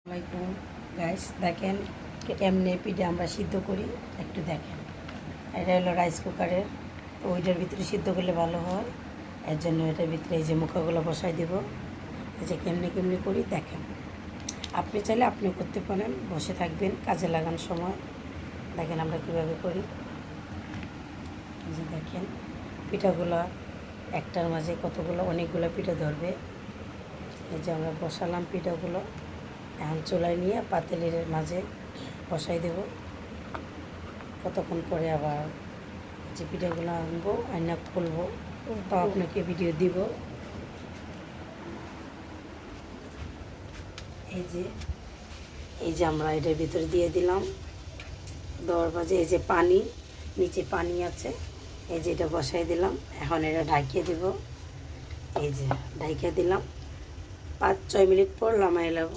আসসালামাইকুম গাইস, দেখেন কেমনে পিঠে আমরা সিদ্ধ করি একটু দেখেন। এটা হলো রাইস কুকারের, তো ওইটার ভিতরে সিদ্ধ করলে ভালো হয়। এর জন্য এটার ভিতরে এই যে মুখাগুলো বসাই দেব। এই যে কেমনে কেমনে করি দেখেন। আপনি চাইলে আপনি করতে পারেন, বসে থাকবেন কাজে লাগানোর সময়। দেখেন আমরা কীভাবে করি। এই যে দেখেন পিঠাগুলো একটার মাঝে কতগুলো অনেকগুলো পিঠা ধরবে। এই যে আমরা বসালাম পিঠাগুলো, এখন চুলায় নিয়ে পাতিলের মাঝে বসাই দেব। কতক্ষণ পরে আবার যে পিঠাগুলো আনবো আইনা খুলবো, তো আপনাকে ভিডিও দিব। এই যে আমরা এটার ভিতরে দিয়ে দিলাম। দেওয়ার মাঝে এই যে পানি, নিচে পানি আছে, এই যে এটা বসাই দিলাম। এখন এটা ঢাকিয়ে দেব। এই যে ঢাকিয়ে দিলাম, 5-6 মিনিট পর নামাই নেব।